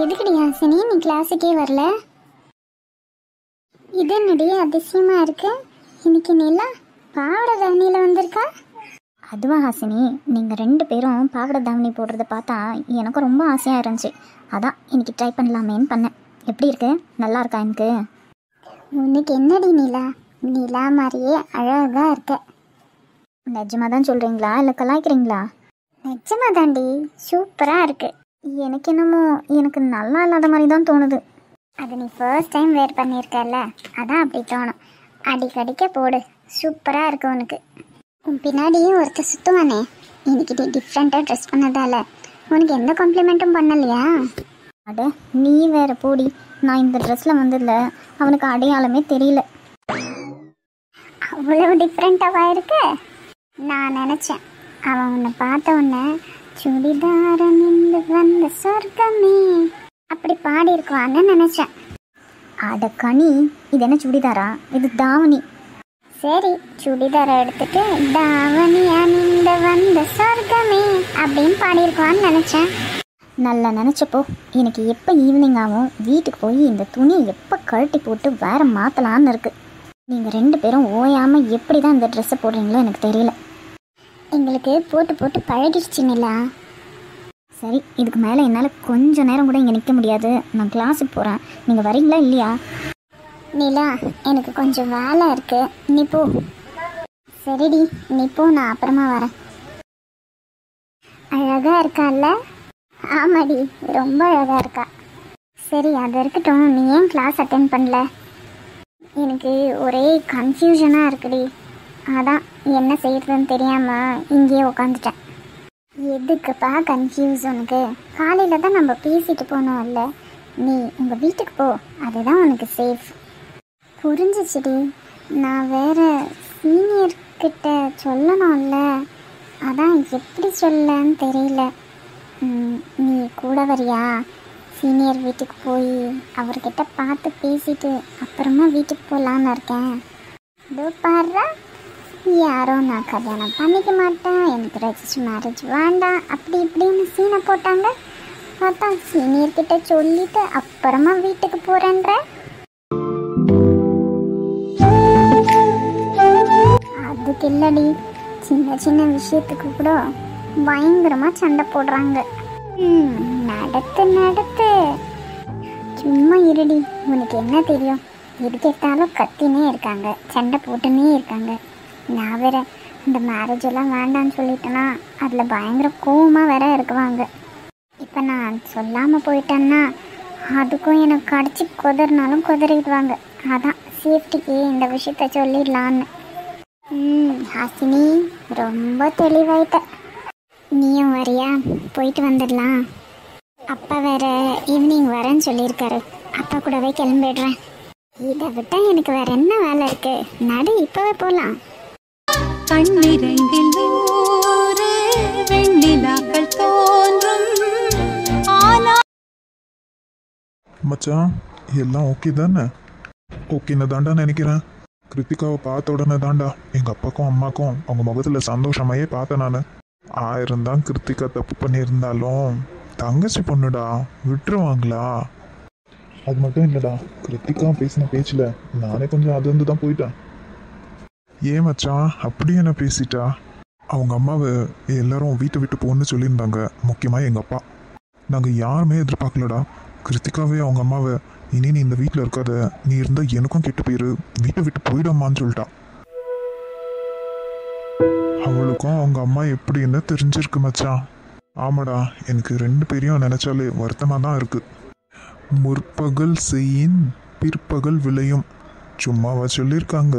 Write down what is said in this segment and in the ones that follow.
எதுக்குடி ஹாசினி நீ கிளாஸுக்கே வரல? இது என்னடி அதிசயமா இருக்கு, இன்னைக்கு நிலா பாவாடை தாவணியில் வந்திருக்கா? அதுவா ஹாசினி, நீங்கள் 2 பேரும் பாவாடை தாவணி போடுறத பார்த்தா எனக்கு ரொம்ப ஆசையாக இருந்துச்சு. அதான் இன்னைக்கு ட்ரை பண்ணலாமேன்னு பண்ணேன். எப்படி இருக்கு? நல்லா இருக்கா எனக்கு? உனக்கு என்னடி நிலா, நிலா மாதிரியே அழகா இருக்க. நிஜமாக தான் சொல்கிறீங்களா இல்லை கலாய்க்கிறீங்களா? நிஜமா தாண்டி, சூப்பராக இருக்கு. எனக்கு என்னமோ எனக்கு நல்லா இல்லாத மாதிரி தான் தோணுது. அது நீ ஃபர்ஸ்ட் டைம் வேர் பண்ணியிருக்கல, அதான் அப்படி தோணும். அடிக்கடிக்க போடு, சூப்பராக இருக்கு உனக்கு. உன் பின்னாடியும் ஒருத்தர் சுற்றுவானே, இன்னைக்கு நீ டிஃப்ரெண்ட்டாக ட்ரெஸ் பண்ணதால உனக்கு எந்த காம்ப்ளிமெண்ட்டும் பண்ணலையா? அட நீ வேற போடி, நான் இந்த ட்ரெஸ்ஸில் வந்ததில்ல அவனுக்கு அடையாளமே தெரியல. அவ்வளோ டிஃப்ரெண்ட்டாக இருக்க. நான் நினச்சேன் அவன் உன்னை பார்த்த உடனே சுடிதாரம் நின்று வந்த சொர்க்கமே அப்படி பாடியிருக்குவான்னு நினச்சேன். அட கனி, இது என்ன சுடிதாரா? இது தாவணி. சரி, சுடிதாரை எடுத்துட்டு தாவணி அணிந்து வந்த சொர்க்கமே அப்படின்னு பாடியிருக்குவான்னு நினச்சேன். நல்லா நினச்சப்போ எனக்கு எப்போ ஈவினிங் ஆகும், வீட்டுக்கு போய் இந்த துணியை எப்போ கழட்டி போட்டு வேறு மாற்றலான்னு இருக்குது. நீங்கள் 2 பேரும் ஓயாமல் எப்படி தான் இந்த ட்ரெஸ்ஸை போடுறீங்களோ எனக்கு தெரியல. எங்களுக்கு போட்டு போட்டு பழகிடுச்சுங்களா? சரி, இதுக்கு மேலே என்னால் கொஞ்ச நேரம் கூட இங்கே நிற்க முடியாது. நான் கிளாஸுக்கு போகிறேன். நீங்கள் வரீங்களா இல்லையா? நிலா, எனக்கு கொஞ்சம் வேலை இருக்கு, நீ போ. சரிடி, நீ போ, நான் அப்புறமா வரேன். அழகா இருக்கால்ல? ஆமாடி, ரொம்ப அழகா இருக்கா. சரி, அது இருக்கட்டும், நீ ஏன் கிளாஸ் அட்டென்ட் பண்ணல? எனக்கு ஒரே கன்ஃபியூஷனாக இருக்குடி, அதான் என்ன செய்யறதுன்னு தெரியாமல் இங்கேயே உட்காந்துட்டேன். எதுக்குப்பா கன்ஃபியூஸ் உனக்கு? காலையில் தான் நம்ம பேசிட்டு போனோம் இல்லை? நீ உங்கள் வீட்டுக்கு போ, அதுதான் உனக்கு சேஃப். புரிஞ்சிச்சுடி, நான் வேற சீனியர்கிட்ட சொல்லணும்ல, அதான் எப்படி சொல்லன்னு தெரியல. நீ கூட வரியா? சீனியர் வீட்டுக்கு போய் அவர்கிட்ட பார்த்து பேசிட்டு அப்புறமா வீட்டுக்கு போகலான்னு இருக்கேன். இதோ பாரு, யாரோ நான் கல்யாணம் பண்ணிக்க மாட்டேன், எனக்கு ரெஜிஸ்டர் மேரேஜ் வேண்டாம் அப்படி இப்படின்னு சீனை போட்டாங்க. பார்த்தா சீனியர்கிட்ட சொல்லிட்டு அப்புறமா வீட்டுக்கு போகிறேன்ற. அதுக்கு இல்லடி, சின்ன சின்ன விஷயத்துக்கு கூட பயங்கரமாக சண்டை போடுறாங்க. நடத்து நடத்து, சும்மா இருடி. உனக்கு என்ன தெரியும்? எது கேட்டாலும் கத்தினே இருக்காங்க, சண்டை போட்டுனே இருக்காங்க. நான் வேற இந்த மேரேஜ் எல்லாம் வேண்டான்னு சொல்லிட்டேன்னா அதில் பயங்கர கோவமாக வேற இருக்குவாங்க. இப்போ நான் சொல்லாமல் போயிட்டேன்னா அதுக்கும் எனக்கு கடிச்சு கொதறினாலும் கொதறிடுவாங்க. அதான் சேஃப்டிக்கு இந்த விஷயத்த சொல்லிடலான்னு. ஹாசினி, ரொம்ப தெளிவாயிட்ட. நீயும் வரியா? போயிட்டு வந்துடலாம். அப்பா வேற ஈவினிங் வரேன்னு சொல்லியிருக்காரு, அப்பா கூடவே கிளம்பிடுறேன். இதை விட்டா எனக்கு வேற என்ன வேலை இருக்கு? நடு, இப்பவே போகலாம். கண்ணிரண்டில் நூறு வெண்ணிலாக்கள் தோன்றும். மச்சான், எல்லாம் ஓகே தானே? ஓகேன்னு தாண்டா நினைக்கிறேன். கிருத்திகாவை பார்த்த உடனே தாண்டா எங்கள் அப்பாக்கும் அம்மாக்கும் அவங்க முகத்தில் சந்தோஷமையே பார்த்தேன் நான். 1000 தான் கிருத்திகா தப்பு பண்ணியிருந்தாலும் தங்கச்சி பொண்ணுடா, விட்டுருவாங்களா? அது மட்டும் இல்லைடா, கிருத்திகா பேசின பேச்சில் நானே கொஞ்சம் அதிர்ந்து தான் போயிட்டேன். ஏன் மச்சான் அப்படி என்ன பேசிட்டா? அவங்க அம்மாவை எல்லாரும் வீட்டை விட்டு போகணுன்னு சொல்லியிருந்தாங்க, முக்கியமாக எங்கள் அப்பா. நாங்கள் யாருமே எதிர்பார்க்கலடா. கிருத்திகாவே அவங்க அம்மாவை, இனி நீ இந்த வீட்டில் இருக்காத, நீ இருந்தால் எனக்கும் கெட்டு போயிரு, வீட்டை விட்டு போயிடாமான்னு சொல்லிட்டா. அவளுக்கும் அவங்க அம்மா எப்படின்னு தெரிஞ்சிருக்கு மச்சான். ஆமாடா, எனக்கு 2 பேரையும் நினைச்சாலே வருத்தமாக தான் இருக்கு. முற்பகல் செய்யின் பிற்பகல் விளையும், சும்மாவா சொல்லியிருக்காங்க?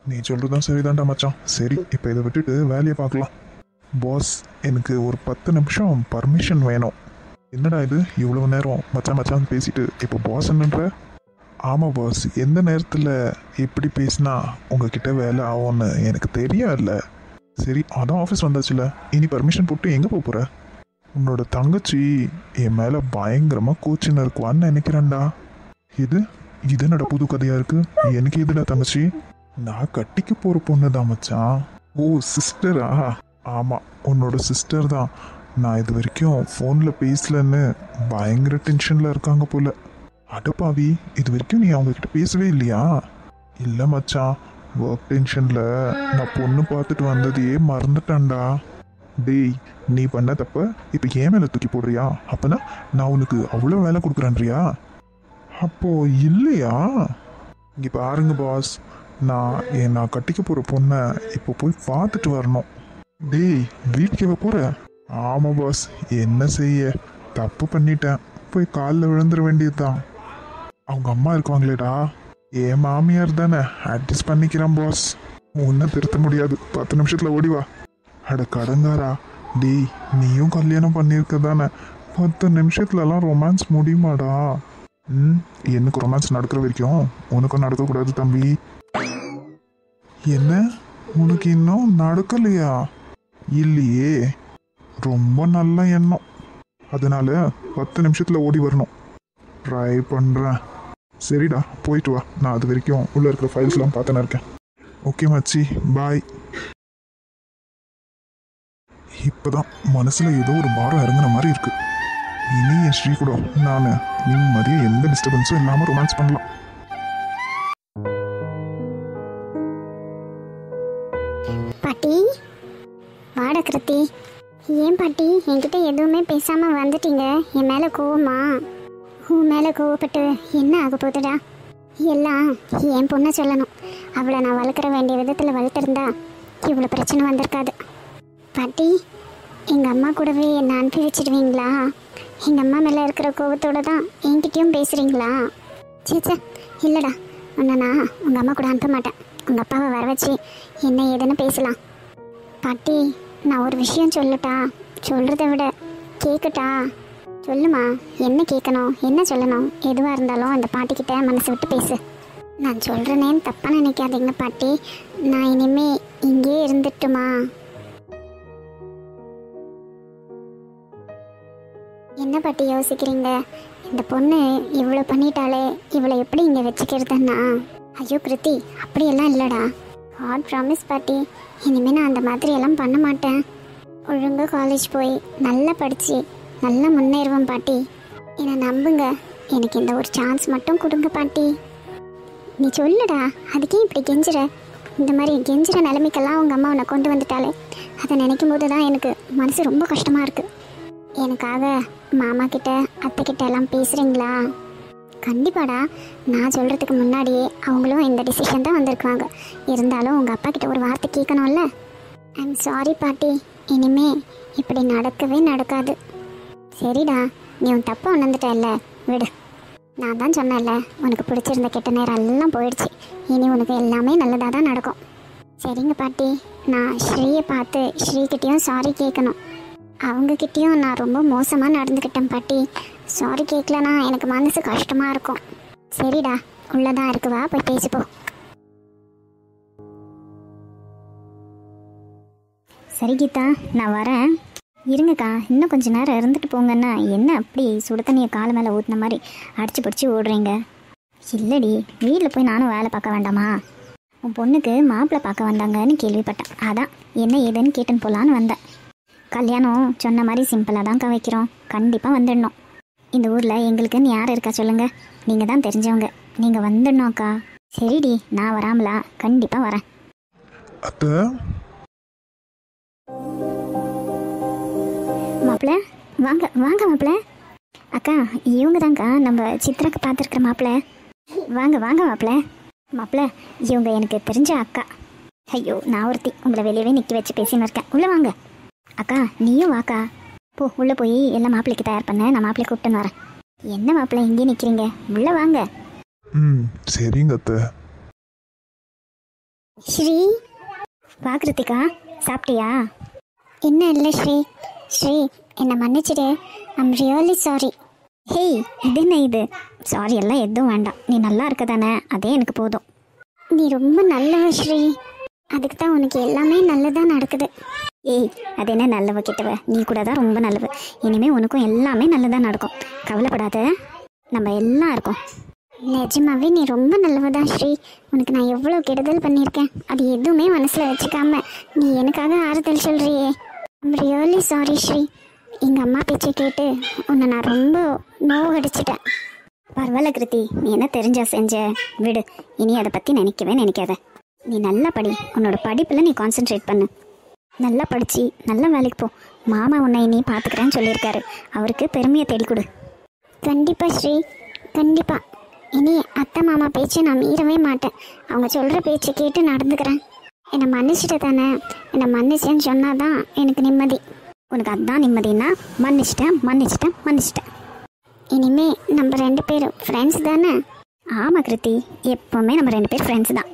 நீ சொல்றதுதான் சரிதான்டா மச்சான். சரி, இப்போ இதை விட்டுட்டு வேலையை பார்க்கலாம். பாஸ், எனக்கு ஒரு 10 நிமிஷம் பர்மிஷன் வேணும். என்னடா இது இவ்வளவு நேரம் மச்சான் மச்சான் பேசிட்டு இப்போ பாஸ் என்னன்ற? ஆமாம் பாஸ், எந்த நேரத்தில் எப்படி பேசினா உங்ககிட்ட வேலை ஆகும்னு எனக்கு தெரியாதுல்ல. சரி, அதான் ஆஃபீஸ் வந்தாச்சுல, இனி பர்மிஷன் போட்டு எங்கே போகிற? உன்னோட தங்கச்சி என் மேலே பயங்கரமாக கோச்சின்னு இருக்குவான்னு நினைக்கிறேன்டா. இது என்னடா புது கதையாக இருக்குது? எனக்கு எதுடா தங்கச்சி? நான் கட்டிக்க போகிற பொண்ணு தான் மச்சான். ஓ, சிஸ்டரா? ஆமாம், உன்னோட சிஸ்டர் தான். நான் இது வரைக்கும் ஃபோனில் பேசலன்னு பயங்கர டென்ஷனில் இருக்காங்க போல. அடப்பாவி, இது வரைக்கும் நீ அவங்கக்கிட்ட பேசவே இல்லையா? இல்லை மச்சான், ஒர்க் டென்ஷனில் நான் பொண்ணு பார்த்துட்டு வந்ததையே மறந்துட்டேன்டா. டேய், நீ பண்ண தப்ப இப்போ ஏன் மேலே தூக்கி போடுறியா? அப்போனா நான் உனக்கு அவ்வளோ வேலை கொடுக்குறேன்றியா? அப்போ இல்லையா? இங்கே பாருங்க பாஸ், நான் கட்டிக்க போகிற பொண்ணை இப்போ போய் பார்த்துட்டு வரணும். டேய், வீட்டுக்கு போகிற? ஆமாம் பாஸ், என்ன செய்ய, தப்பு பண்ணிட்டேன், போய் காலில் விழுந்துட வேண்டியதுதான். அவங்க அம்மா இருக்குவாங்களேடா, என் மாமியார் தானே, அட்ஜஸ்ட் பண்ணிக்கிறேன் பாஸ். உன்னை திருத்த முடியாது, 10 நிமிஷத்தில் ஓடிவா. அட கடங்காரா, டேய் நீயும் கல்யாணம் பண்ணியிருக்க தானே, 10 நிமிஷத்துலலாம் ரொமான்ஸ் முடியுமாடா? எனக்கு ரொமான்ஸ் நடக்கிற வரைக்கும் உனக்கும் நடக்கக்கூடாது தம்பி. என்ன, உனக்கு இன்னும் நடக்கலையா? இல்லையே, ரொம்ப நல்ல எண்ணம், அதனால 10 நிமிஷத்தில் ஓடி வரணும். ட்ரை பண்ணுறேன். சரிடா, போயிட்டு வா, நான் அது வரைக்கும் உள்ளே இருக்கிற ஃபைல்ஸ்லாம் பார்த்துன்னு இருக்கேன். ஓகே மச்சி, பாய். இப்போதான் மனசில் ஏதோ ஒரு பாரம் இறங்குன மாதிரி இருக்கு. இனி என் ஸ்ரீ கூட நான் நிம்மதியாக எந்த டிஸ்டர்பன்ஸும் இல்லாமல் ரொமான்ஸ் பண்ணலாம். பாட்டி, வாட கிருத்தி. ஏன் பாட்டி என்கிட்ட எதுவுமே பேசாமல் வந்துட்டீங்க? என் மேலே கோவமா? உன் மேலே கோவப்பட்டு என்ன ஆக போகுதுடா? எல்லாம் என் பொண்ணை சொல்லணும். அவளை நான் வளர்க்குற வேண்டிய விதத்தில் வளர்த்துருந்தா இவ்வளோ பிரச்சனை வந்திருக்காது. பாட்டி, எங்கள் அம்மா கூடவே என்னை அனுப்பி வச்சிடுவீங்களா? எங்கள் அம்மா மேலே இருக்கிற கோவத்தோடு தான் என்கிட்டயும் பேசுகிறீங்களா? சேச்சா, இல்லைடா, உன்னை நான் உங்கள் அம்மா கூட அனுப்ப மாட்டேன். உங்கள் அப்பாவை வர வச்சு என்ன ஏதுன்னு பேசலாம். பாட்டி, நான் ஒரு விஷயம் சொல்லட்டா? சொல்கிறத விட கேட்கட்டா? சொல்லுமா, என்ன கேட்கணும், என்ன சொல்லணும்? எதுவாக இருந்தாலும் அந்த பாட்டிக்கிட்ட மனசு விட்டு பேசு. நான் சொல்கிறேனேன்னு தப்பாக நினைக்காதீங்க பாட்டி. நான் இனிமே இங்கே இருந்துட்டுமா? என்ன பாட்டி யோசிக்கிறீங்க? இந்த பொண்ணு இவ்வளோ பண்ணிட்டாலே, இவளை எப்படி இங்கே வச்சுக்கிறதுன்னா? ஐயோ கிருத்தி, அப்படியெல்லாம் இல்லைடா. காட் ப்ராமிஸ் பாட்டி, இனிமேல் நான் அந்த மாதிரியெல்லாம் பண்ண மாட்டேன். ஒழுங்காக காலேஜ் போய் நல்லா படித்து நல்லா முன்னேறுவேன் பாட்டி. என்னை நம்புங்க, எனக்கு இந்த ஒரு சான்ஸ் மட்டும் கொடுங்க பாட்டி. நீ சொல்லுடா, அதுக்கே இப்படி கெஞ்சுற? இந்த மாதிரி கெஞ்சுற நிலைமைக்கெல்லாம் உங்கள் அம்மா உன்னை கொண்டு வந்துட்டாலே, அதை நினைக்கும் போது தான் எனக்கு மனசு ரொம்ப கஷ்டமாக இருக்குது. எனக்காக மாமா கிட்ட அத்தை கிட்ட எல்லாம் பேசுகிறீங்களா? கண்டிப்பாடா, நான் சொல்கிறதுக்கு முன்னாடியே அவங்களும் இந்த டிசிஷன் தான் வந்திருக்காங்க. இருந்தாலும் உங்கள் அப்பா கிட்ட ஒரு வார்த்தை கேட்கணும்ல. ஐம் சாரி பாட்டி, இனிமே இப்படி நடக்கவே நடக்காது. சரிடா, நீ உன் தப்பை உணர்ந்துட்டல்ல, விடு. நான் தான் சொன்னேன்ல, உனக்கு பிடிச்சிருந்த கெட்ட நேரம் எல்லாம் போயிடுச்சு. இனி உனக்கு எல்லாமே நல்லதாக தான் நடக்கும். சரிங்க பாட்டி, நான் ஸ்ரீயை பார்த்து ஸ்ரீகிட்டையும் சாரி கேட்கணும். அவங்கக்கிட்டேயும் நான் ரொம்ப மோசமாக நடந்துக்கிட்டேன் பாட்டி. சாரி கேட்கலனா எனக்கு மனசு கஷ்டமாக இருக்கும். சரிடா, உள்ளதான் இருக்குவா, போய் பேசிப்போ. சரி கீதா, நான் வரேன். இருங்கக்கா, இன்னும் கொஞ்சம் நேரம் இருந்துட்டு போங்கன்னா என்ன அப்படி சுடு தண்ணியை காலை மேலே ஊற்றின மாதிரி அடிச்சு பிடிச்சி ஓடுறீங்க? இல்லடி, வீட்டில் போய் நானும் வேலை பார்க்க வேண்டாமா? உன் பொண்ணுக்கு மாப்பிள்ளை பார்க்க வந்தாங்கன்னு கேள்விப்பட்டேன். அதான் என்ன ஏதுன்னு கேட்டுன்னு போகலான்னு வந்தேன். கல்யாணம் சொன்ன மாதிரி சிம்பிளாக தான்க்கா வைக்கிறோம். கண்டிப்பாக வந்துடணும். இந்த ஊரில் எங்களுக்குன்னு யார் இருக்கா சொல்லுங்கள்? நீங்கள் தான் தெரிஞ்சவங்க. நீங்கள் வந்துடணும் அக்கா. சரிடி, நான் வராமலா? கண்டிப்பாக வரேன். அத்தை, மாப்பிள்ள வாங்க வாங்க மாப்பிள்ள. அக்கா, இவங்க தான்க்கா நம்ம சித்ராக்கு பார்த்துருக்குற மாப்பிள்ள. வாங்க வாங்க மாப்பிள்ள. மாப்பிள்ள, இவங்க எனக்கு தெரிஞ்ச அக்கா. ஐயோ, நான் ஒருத்தி உங்களை வெளியவே நிற்க வச்சு பேசின்னு இருக்கேன். உள்ளே வாங்க. அக்கா, நீயும் வாக்கா. போ, உள்ளே போய் எல்லாம் மாப்பிள்ளைக்கு தயார் பண்ண, நான் மாப்பிள்ளை கூப்பிட்டுன்னு வரேன். என்ன மாப்பிள்ள இங்கே நிற்கிறீங்க? உள்ளே வாங்க. சரிங்க அத்தை. ஸ்ரீ, வா கிருத்திகா, சாப்பிட்டியா? என்ன இல்லை ஸ்ரீ. ஸ்ரீ, என்னை மன்னிச்சிடு. I'm really sorry. ஹேய், இது என்ன இது? சாரி எல்லாம் எதுவும் வேண்டாம். நீ நல்லா இருக்க தானே, அதே எனக்கு போதும். நீ ரொம்ப நல்லவ ஸ்ரீ. அதுக்கு தான் உனக்கு எல்லாமே நல்லதாக நடக்குது. ஏய், அது என்ன நல்லவ கிட்டவ? நீ கூட தான் ரொம்ப நல்லவ. இனிமேல் உனக்கும் எல்லாமே நல்லதாக நடக்கும். கவலைப்படாத, நம்ம எல்லாம் இருக்கோம். நிஜமாவே நீ ரொம்ப நல்லவதான் ஸ்ரீ. உனக்கு நான் எவ்வளோ கெடுதல் பண்ணியிருக்கேன், அது எதுவுமே மனசில் வச்சுக்காம நீ எனக்காக ஆறுதல் சொல்கிறியே. I'm really sorry Sri. எங்கள் அம்மா பேச்சை கேட்டு உன்னை நான் ரொம்ப நோவடிச்சிட்டேன். பரவாயில்ல கிருத்தி, நீ என்ன தெரிஞ்சா செஞ்ச, விடு. இனி அதை பற்றி நினைக்கவே நினைக்காத. நீ நல்லா படி, உன்னோட படிப்பில் நீ கான்சென்ட்ரேட் பண்ணு. நல்லா படித்து நல்ல வேலைக்கு போ. மாமா உன்னை நீ பார்த்துக்கிறேன்னு சொல்லியிருக்காரு. அவருக்கு பெருமையை தேடி கொடு. கண்டிப்பாக ஸ்ரீ, கண்டிப்பாக. இனி அத்தை மாமா பேச்சை நான் மீறவே மாட்டேன். அவங்க சொல்கிற பேச்சை கேட்டு நடந்துக்கிறேன். என்னை மன்னிச்சிட்ட தானே? என்னை மன்னிச்சேன்னு சொன்னால் தான் எனக்கு நிம்மதி. உனக்கு அதுதான் நிம்மதினா மன்னிச்சிட்டேன். இனிமே நம்ம 2 பேரும் ஃப்ரெண்ட்ஸ் தானே? ஆமாம் கிருத்தி, எப்போவுமே நம்ம 2 பேர் ஃப்ரெண்ட்ஸ் தான்.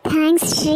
தேங்க்ஸ் ஸ்ரீ.